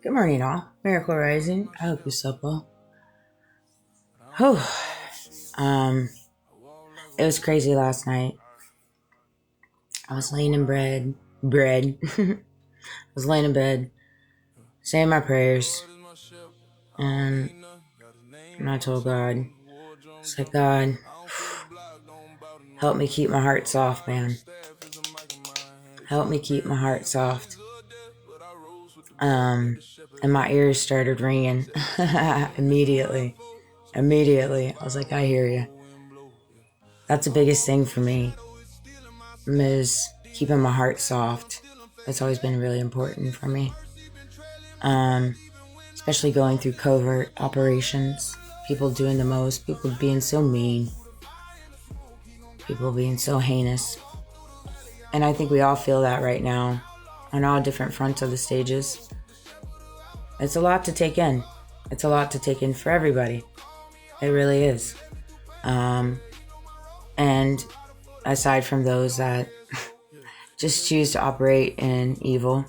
Good morning, all. Miracle Rising. I hope you slept well. Whew. It was crazy last night. I was laying in bread. I was laying in bed, saying my prayers, and I told God, it's like, God, help me keep my heart soft, man. Help me keep my heart soft. And my ears started ringing immediately. I was like, I hear you. That's the biggest thing for me, is keeping my heart soft. That's always been really important for me. Especially going through covert operations. People doing the most. People being so mean. People being so heinous. And I think we all feel that right now on all different fronts of the stages. It's a lot to take in. It's a lot to take in for everybody. It really is. And aside from those that just choose to operate in evil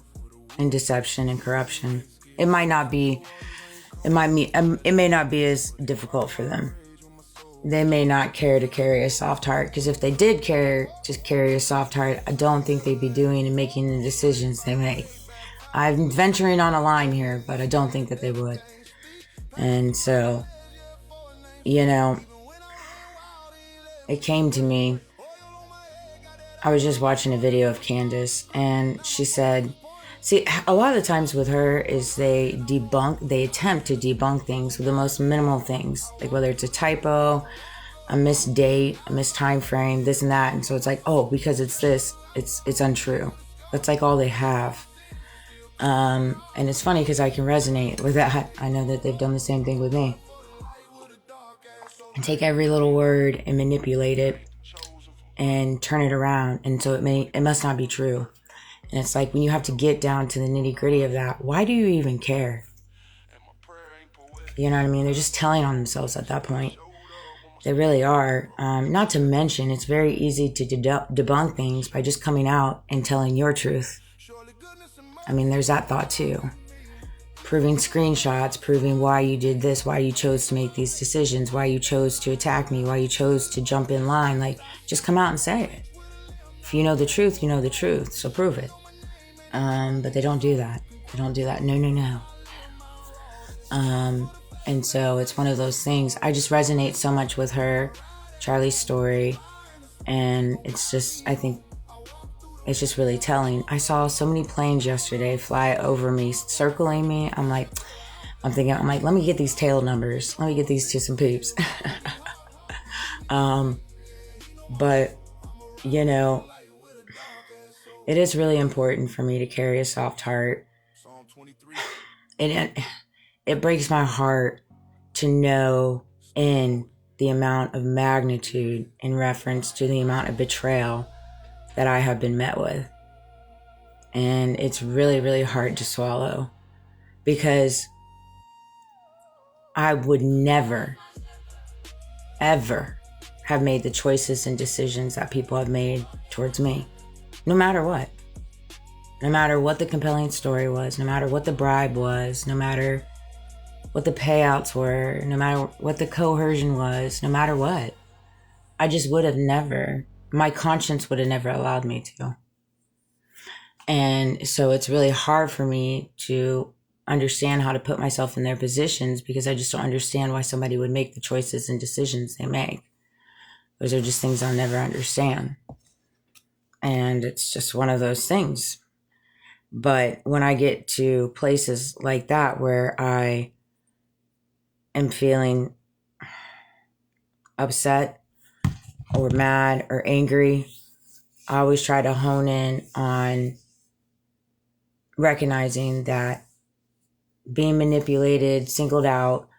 and deception and corruption, it may not be as difficult for them. They may not care to carry a soft heart, because if they did care to carry a soft heart, I don't think they'd be doing and making the decisions they make. I'm venturing on a line here, but I don't think that they would. And so, it came to me. I was just watching a video of Candace, and she said, see, a lot of the times with her is they attempt to debunk things with the most minimal things, like whether it's a typo, a missed date, a missed time frame, this and that. And so it's like, oh, because it's this, it's untrue. That's like all they have. And it's funny because I can resonate with that. I know that they've done the same thing with me. And take every little word and manipulate it and turn it around. And so it must not be true. And it's like, when you have to get down to the nitty gritty of that, why do you even care? You know what I mean? They're just telling on themselves at that point. They really are. Not to mention, it's very easy to debunk things by just coming out and telling your truth. I mean, there's that thought too. Proving screenshots, proving why you did this, why you chose to make these decisions, why you chose to attack me, why you chose to jump in line. Like, just come out and say it. If you know the truth, you know the truth, so prove it. But they don't do that. No. And so it's one of those things. I just resonate so much with her, Charlie's story. And it's just, I think it's just really telling. I saw so many planes yesterday fly over me, circling me. I'm like, let me get these tail numbers. Let me get these to some peeps. But, it is really important for me to carry a soft heart. It breaks my heart to know in the amount of magnitude in reference to the amount of betrayal that I have been met with. And it's really, really hard to swallow, because I would never, ever have made the choices and decisions that people have made towards me. No matter what. No matter what the compelling story was, no matter what the bribe was, no matter what the payouts were, no matter what the coercion was, no matter what. I just would have never, my conscience would have never allowed me to. And so it's really hard for me to understand how to put myself in their positions, because I just don't understand why somebody would make the choices and decisions they make. Those are just things I'll never understand. And it's just one of those things. But when I get to places like that where I am feeling upset or mad or angry, I always try to hone in on recognizing that being manipulated, singled out,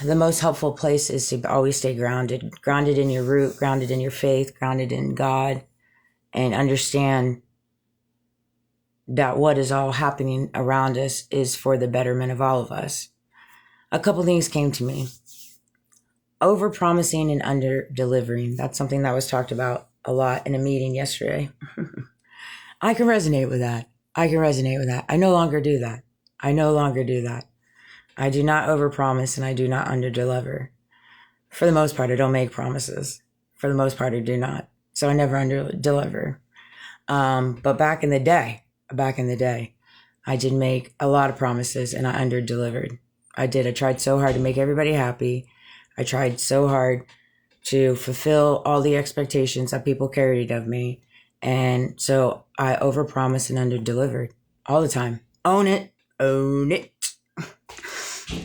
the most helpful place is to always stay grounded in your root, grounded in your faith, grounded in God, and understand that what is all happening around us is for the betterment of all of us. A couple things came to me. Over-promising and under-delivering. That's something that was talked about a lot in a meeting yesterday. I can resonate with that. I can resonate with that. I no longer do that. I no longer do that. I do not overpromise and I do not underdeliver. For the most part, I don't make promises. For the most part, I do not. So I never underdeliver. But back in the day, I did make a lot of promises and I underdelivered. I did. I tried so hard to make everybody happy. I tried so hard to fulfill all the expectations that people carried of me. And so I overpromised and underdelivered all the time. Own it. Own it.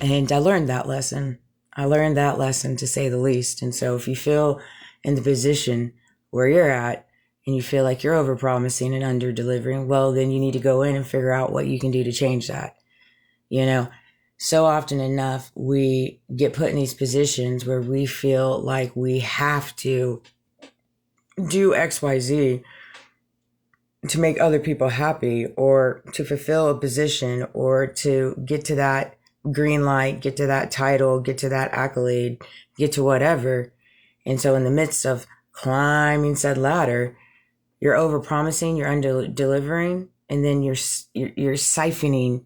And I learned that lesson. To say the least. And so if you feel in the position where you're at and you feel like you're overpromising and underdelivering, well, then you need to go in and figure out what you can do to change that. You know, so often enough, we get put in these positions where we feel like we have to do XYZ to make other people happy or to fulfill a position or to get to that green light, get to that title, get to that accolade, get to whatever. And so in the midst of climbing said ladder, you're overpromising, you're under-delivering, and then you're siphoning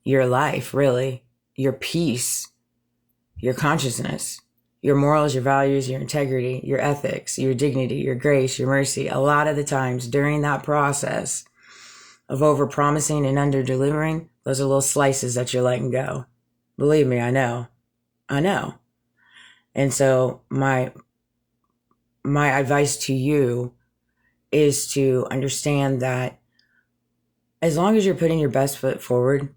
your life, really, your peace, your consciousness, your morals, your values, your integrity, your ethics, your dignity, your grace, your mercy. A lot of the times during that process of overpromising and under-delivering, those are little slices that you're letting go. Believe me, I know. And so my advice to you is to understand that as long as you're putting your best foot forward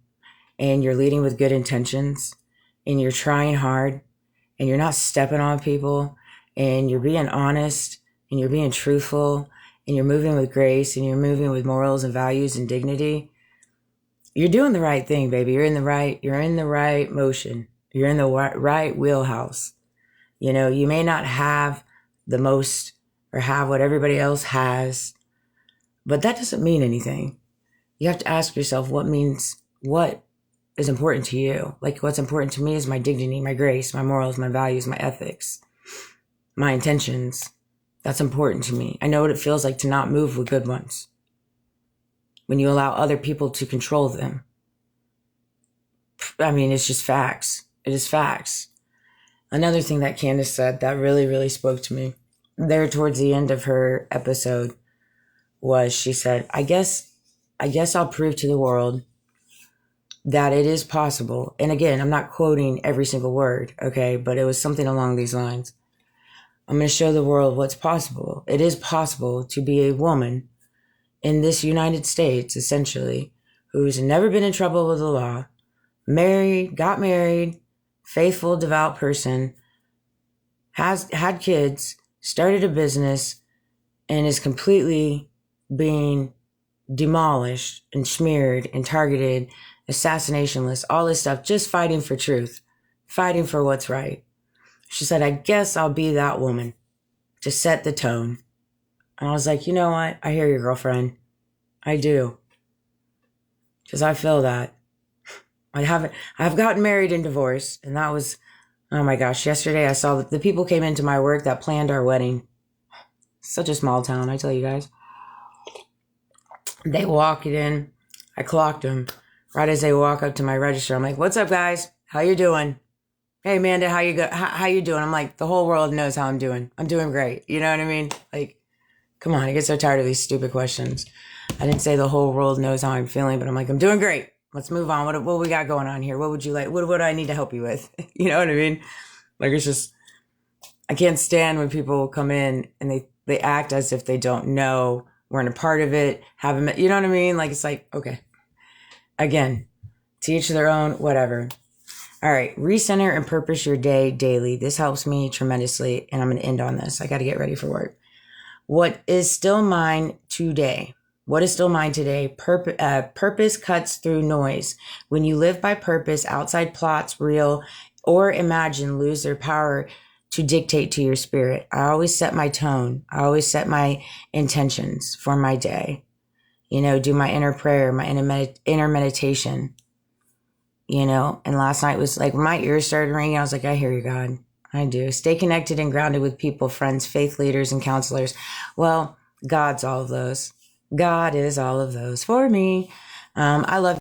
and you're leading with good intentions and you're trying hard and you're not stepping on people and you're being honest and you're being truthful and you're moving with grace and you're moving with morals and values and dignity, you're doing the right thing, baby. You're in the right motion. You're in the right wheelhouse. You know, you may not have the most or have what everybody else has, but that doesn't mean anything. You have to ask yourself what is important to you. Like what's important to me is my dignity, my grace, my morals, my values, my ethics, my intentions. That's important to me. I know what it feels like to not move with good ones. When you allow other people to control them. I mean, it's just facts. It is facts. Another thing that Candace said that really, really spoke to me there towards the end of her episode was she said, I guess I'll prove to the world that it is possible. And again, I'm not quoting every single word, okay? But it was something along these lines. I'm going to show the world what's possible. It is possible to be a woman in this United States, essentially, who's never been in trouble with the law, got married, faithful, devout person, has had kids, started a business, and is completely being demolished and smeared and targeted, assassination list, all this stuff, just fighting for truth, fighting for what's right. She said, I guess I'll be that woman to set the tone. And I was like, you know what? I hear your girlfriend. I do. Because I feel that. I've gotten married and divorced, and that was, oh my gosh, yesterday I saw that the people came into my work that planned our wedding. Such a small town, I tell you guys. They walked in, I clocked them. Right as they walk up to my register, I'm like, what's up, guys? How you doing? Hey, Amanda, how you doing? I'm like, the whole world knows how I'm doing. I'm doing great. You know what I mean? Like, come on, I get so tired of these stupid questions. I didn't say the whole world knows how I'm feeling, but I'm like, I'm doing great. Let's move on. What we got going on here? What would you like? What do I need to help you with? You know what I mean? Like, it's just, I can't stand when people come in and they act as if they don't know, weren't a part of it, haven't met, you know what I mean? Like, it's like, okay. Again, to each their own, whatever. All right, recenter and purpose your day daily. This helps me tremendously, and I'm going to end on this. I got to get ready for work. What is still mine today? What is still mine today? Purpose cuts through noise. When you live by purpose, outside plots, real or imagined, lose their power to dictate to your spirit. I always set my tone. I always set my intentions for my day. You know, do my inner prayer, my inner meditation. You know, and last night was like, when my ears started ringing, I was like, I hear you, God. I do. Stay connected and grounded with people, friends, faith leaders, and counselors. Well, God's all of those. God is all of those for me. I love